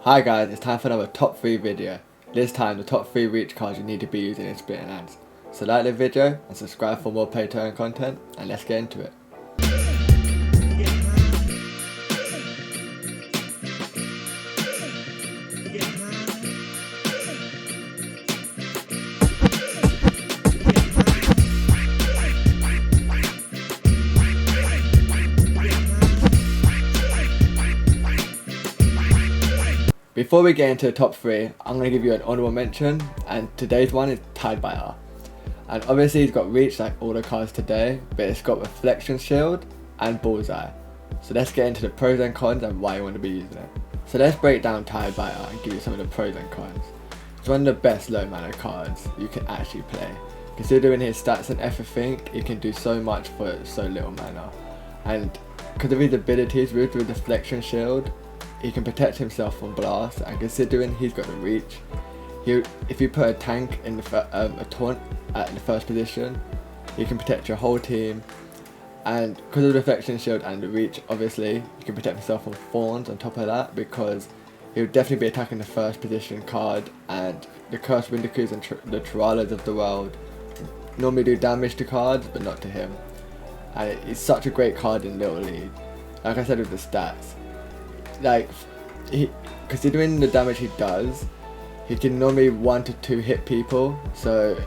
Hi guys, it's time for another top 3 video. This time the top 3 reach cards you need to be using in Splinterlands. So like the video and subscribe for more play to earn content, and let's get into it. Before we get into the top 3, I'm going to give you an honourable mention, and today's one is Tide by R. And obviously he's got reach like all the cards today, but it's got Reflection Shield and Bullseye. So let's get into the pros and cons and why you want to be using it. So let's break down Tide by R and give you some of the pros and cons. It's one of the best low mana cards you can actually play. Considering his stats and everything, he can do so much for so little mana. And because of his abilities with Deflection Shield, he can protect himself from blast, and considering he's got the reach, if you put a tank in a taunt at the first position, he can protect your whole team. And because of the Deflection Shield and the reach, obviously you can protect himself from thorns on top of that, because he'll definitely be attacking the first position card, and the Cursed Windicus and the Tiralas of the world normally do damage to cards, but not to him. And it's such a great card in Little League. Like I said with the stats, like considering the damage he does, he can normally 1 to 2 hit people, so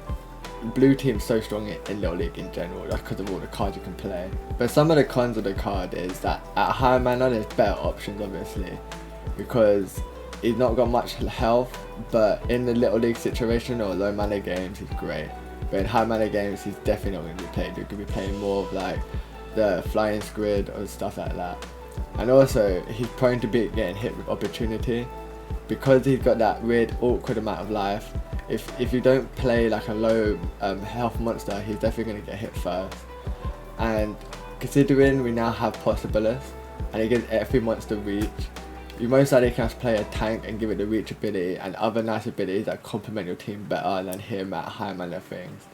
blue team's so strong in Little League in general. That's because of all the cards you can play. But some of the cons of the card is that at higher mana there's better options, obviously, because he's not got much health, but in the Little League situation or low mana games he's great. But in high mana games he's definitely not going to be played. You could be playing more of like the Flying Squid or stuff like that. And also he's prone to be getting hit with opportunity, because he's got that weird awkward amount of life. If you don't play like a low health monster, he's definitely going to get hit first. And considering we now have Possibilus and he gives every monster reach, you most likely can just play a tank and give it the reach ability and other nice abilities that complement your team better than him at high mana things.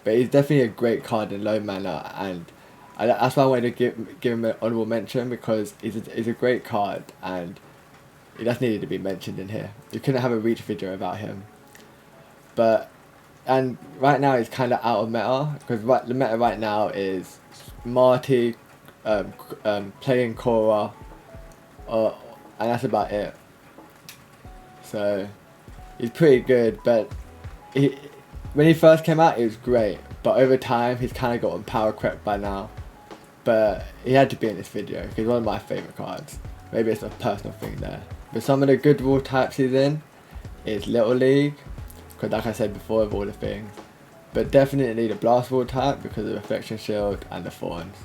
But he's definitely a great card in low mana, and that's why I wanted to give him an honourable mention, because he's a great card and he just needed to be mentioned in here. You couldn't have a reach video about him. And right now he's kind of out of meta, because the meta right now is Marty playing Korra, and that's about it. So he's pretty good, but when he first came out he was great, but over time he's kind of gotten power crept by now. But he had to be in this video because he's one of my favourite cards. Maybe it's a personal thing there. But some of the good rule types he's in is Little League, because like I said before, of all the things. But definitely the Blast rule type because of the Reflection Shield and the Thorns.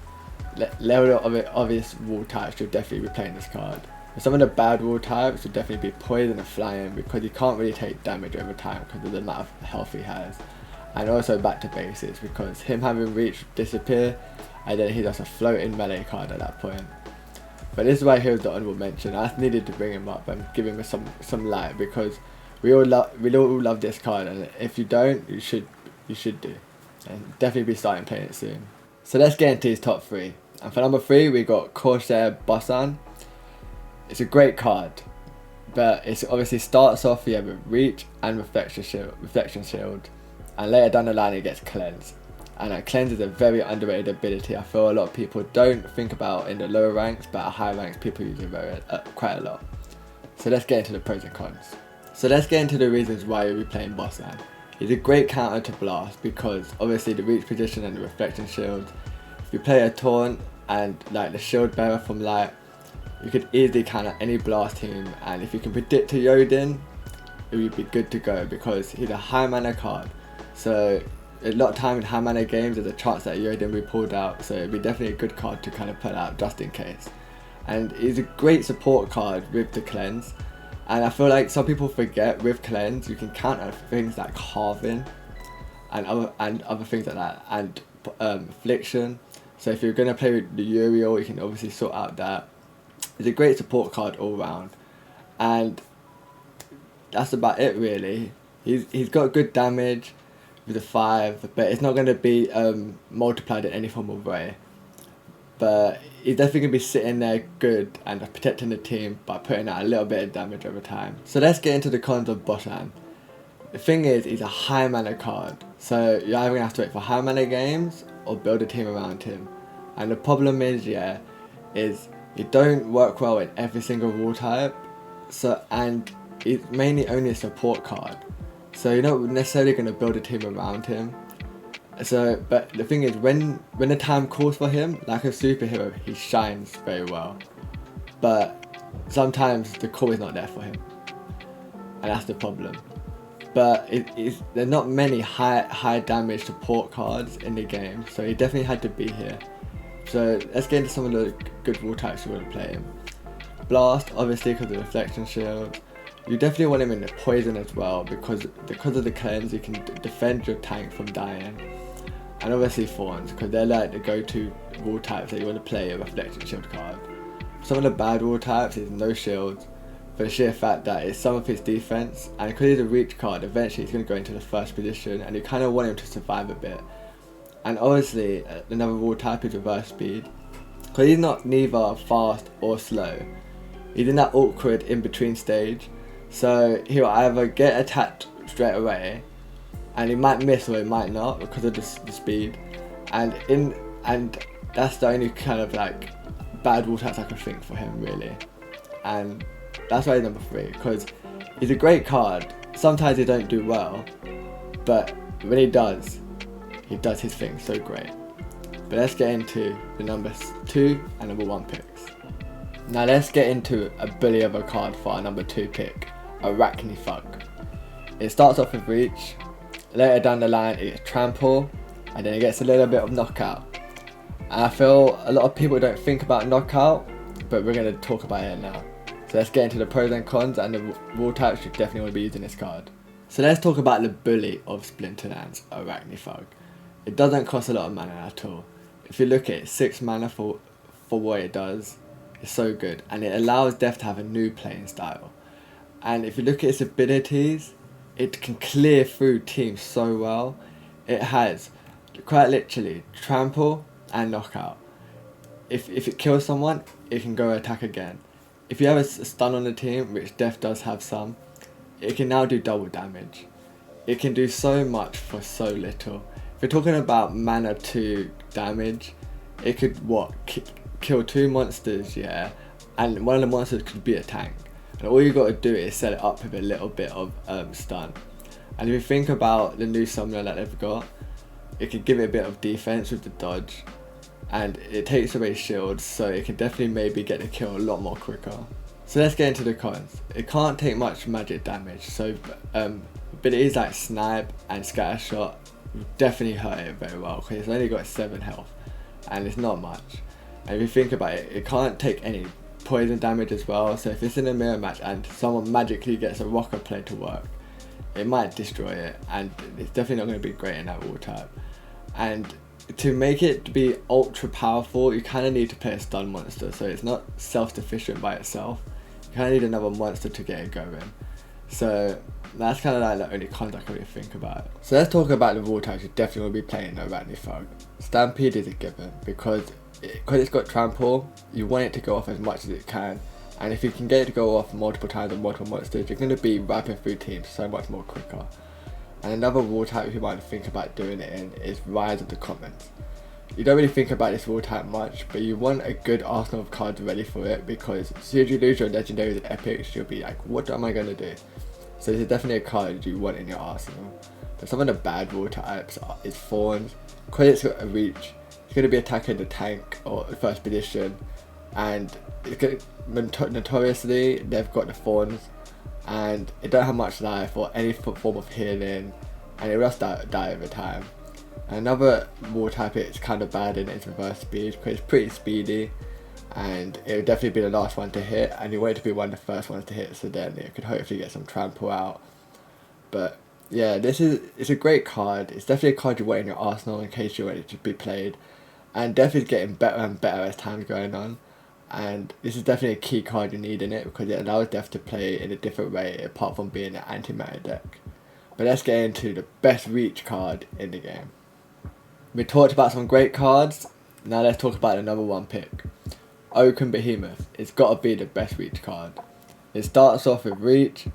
Level of obvious rule types should definitely be playing this card. But some of the bad rule types would definitely be Poison and Flying, because he can't really take damage over time because of the amount of health he has. And also back to basics, because him having reach disappear, and then he's just a floating melee card at that point. But this is why he was the honourable mention. I just needed to bring him up and give him some light, because we all love this card, and if you don't, you should do, and definitely be starting playing it soon. So let's get into his top 3. And for number 3 we got Corsair Bosan. It's a great card, but it obviously starts off with reach and Reflection Shield, and later down the line it gets Cleanse. And Cleanse is a very underrated ability. I feel a lot of people don't think about in the lower ranks, but at higher ranks people use it quite a lot. So let's get into the pros and cons. So let's get into the reasons why you'll be playing Bosan. He's a great counter to Blast, because obviously the reach position and the Reflection Shield. If you play a taunt and like the Shield Bearer from Light, you could easily counter any Blast team, and if you can predict to Yodin, it would be good to go, because he's a high mana card. So a lot of time in high mana games there's a chance that Yodin will be pulled out, so it'd be definitely a good card to kind of put out just in case. And he's a great support card with the Cleanse, and I feel like some people forget with Cleanse you can counter things like Halving and other things like that, and Affliction. So if you're going to play with the Uriel, you can obviously sort out that. It's a great support card all round, and that's about it really. He's got good damage with the 5, but it's not going to be multiplied in any form of way. but he's definitely going to be sitting there good and protecting the team by putting out a little bit of damage over time. So let's get into the cons of Boshan. The thing is, he's a high mana card, so you're either going to have to wait for high mana games or build a team around him. And the problem is, is he don't work well in every single rule type, and he's mainly only a support card, so you're not necessarily going to build a team around him. So, but the thing is, when the time calls for him, like a superhero, he shines very well. But sometimes the call is not there for him, and that's the problem. But there are not many high damage support cards in the game, so he definitely had to be here. So let's get into some of the good rule types you want to play him. Blast, obviously, because of the reflection shield. You definitely want him in the poison as well, because of the cleanse, you can defend your tank from dying. And obviously Thorns, because they're like the go-to rule types that you want to play a reflection shield card. Some of the bad rule types is no shields, for the sheer fact that it's some of his defense, and because he's a reach card, eventually he's going to go into the first position, and you kind of want him to survive a bit. And obviously another rule type is reverse speed, because he's not neither fast or slow. He's in that awkward in-between stage, so he'll either get attacked straight away, and he might miss or he might not because of the speed, and that's the only kind of like bad rule types I can think for him really. And that's why he's number 3, because he's a great card. Sometimes he don't do well, but when he does his thing so great. But let's get into the number 2 and number 1 picks. Now let's get into a bully of a card for our number 2 pick, Arachnifug. It starts off with reach, later down the line it gets trample, and then it gets a little bit of knockout. And I feel a lot of people don't think about knockout, but we're going to talk about it now. So let's get into the pros and cons and the rule types you definitely want to be using this card. So let's talk about the bully of Splinterlands, Arachnifug. It doesn't cost a lot of mana at all. If you look at it, 6 mana for what it does, it's so good, and it allows Death to have a new playing style. And if you look at its abilities, it can clear through teams so well. It has, quite literally, trample and knockout. If it kills someone, it can go attack again. If you have a stun on the team, which Death does have some, it can now do double damage. It can do so much for so little. If you're talking about mana 2 damage, it could kill 2 monsters, and one of the monsters could be a tank. And all you got to do is set it up with a little bit of stun. And if you think about the new summoner that they've got, it could give it a bit of defense with the dodge, and it takes away shields, so it can definitely maybe get the kill a lot more quicker. So let's get into the cons. It can't take much magic damage, so abilities like snipe and scatter shot will definitely hurt it very well, because it's only got 7 health, and it's not much. And if you think about it, it can't take any poison damage as well, so if it's in a mirror match and someone magically gets a rocker play to work, it might destroy it, and it's definitely not going to be great in that rule type. And to make it be ultra powerful, you kind of need to play a stun monster, so it's not self-sufficient by itself. You kind of need another monster to get it going. So that's kind of like the only cons I can really think about. So let's talk about the rule types you definitely will be playing Arachnifug. Stampede is a given, because it's got trample, you want it to go off as much as it can, and if you can get it to go off multiple times on multiple monsters, you're going to be wrapping through teams so much more quicker. And another rule type you might think about doing it in is Rise of the Commons. You don't really think about this rule type much, but you want a good arsenal of cards ready for it, because as soon as you lose your legendaries and epics, you'll be like, what am I going to do? So this is definitely a card you want in your arsenal. But some of the bad rule types is Thorns. Because it's got a reach, it's going to be attacking the tank or the first position, and notoriously they've got the Thorns, and it don't have much life or any form of healing, and it will just die over time. Another rule type it's kind of bad in is reverse speed, because it's pretty speedy, and it would definitely be the last one to hit, and you want it to be one of the first ones to hit, so then it could hopefully get some trample out. But yeah, it's a great card. It's definitely a card you want in your arsenal in case you're ready to be played, and definitely getting better and better as time's going on. And this is definitely a key card you need in it, because it allows Death to play in a different way apart from being an anti-matter deck. But let's get into the best reach card in the game. We talked about some great cards, Now let's talk about the number 1 pick. Oaken Behemoth. It's got to be the best reach card. It starts off with reach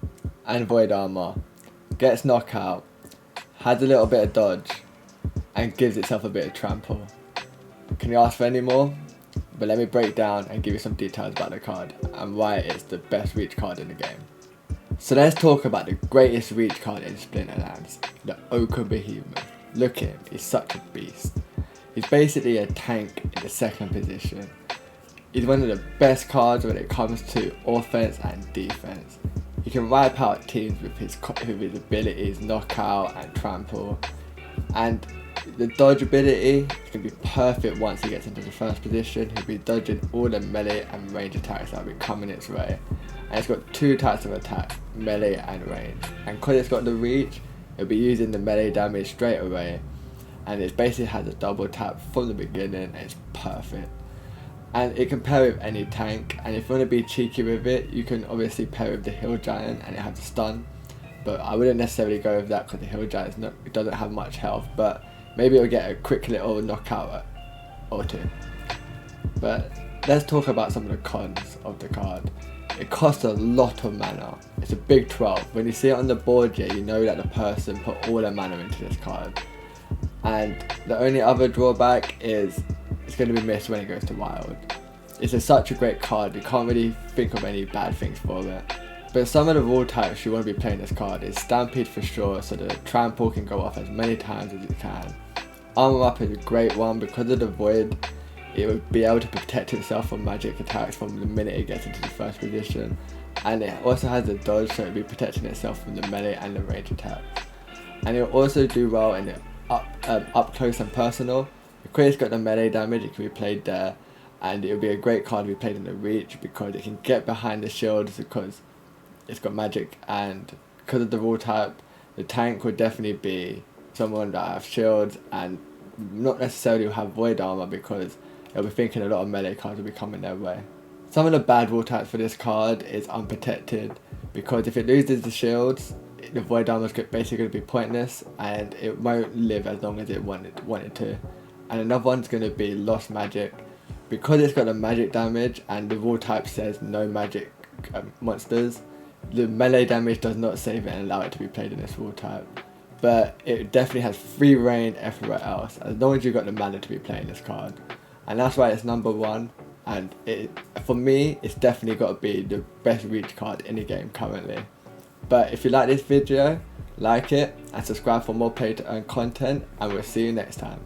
and void armor, gets knockout, has a little bit of dodge, and gives itself a bit of trample. Can you ask for any more? But let me break down and give you some details about the card and why it's the best reach card in the game. So let's talk about the greatest reach card in Splinterlands, the Oaken Behemoth. Look at him, he's such a beast. He's basically a tank in the 2nd position. He's one of the best cards when it comes to offense and defense. He can wipe out teams with his abilities, knockout and trample. And the dodge ability can be perfect once he gets into the 1st position. He'll be dodging all the melee and range attacks that will be coming its way. And it's got 2 types of attack, melee and range. And because it's got the reach, it'll be using the melee damage straight away. And it basically has a double tap from the beginning and it's perfect. And it can pair with any tank, and if you want to be cheeky with it, you can obviously pair with the Hill Giant and it has a stun. But I wouldn't necessarily go with that because the Hill Giant it doesn't have much health, but maybe it'll get a quick little knockout or 2. But let's talk about some of the cons of the card. It costs a lot of mana. It's a big 12. When you see it on the board, you know that the person put all their mana into this card. And the only other drawback is it's going to be missed when it goes to wild. It's such a great card, you can't really think of any bad things for it. But some of the rule types you want to be playing this card is Stampede for sure, so the trample can go off as many times as it can. Armor up is a great one because of the void. It would be able to protect itself from magic attacks from the minute it gets into the 1st position. And it also has a dodge, so it will be protecting itself from the melee and the range attacks. And it will also do well in the up close and personal. Because it's got the melee damage, it can be played there, and it would be a great card to be played in the reach because it can get behind the shields because it's got magic, and because of the rule type, the tank would definitely be someone that have shields and not necessarily have void armor because they'll be thinking a lot of melee cards will be coming their way. Some of the bad rule types for this card is unprotected because if it loses the shields, the void armor is basically going to be pointless and it won't live as long as it wanted to. And another one's going to be lost magic because it's got a magic damage and the rule type says no magic monsters. The melee damage does not save it and allow it to be played in this rule type, but it definitely has free reign everywhere else as long as you've got the mana to be playing this card. And that's why it's number 1, and for me it's definitely got to be the best reach card in the game currently. But if you like this video, like it and subscribe for more play to earn content, and we'll see you next time.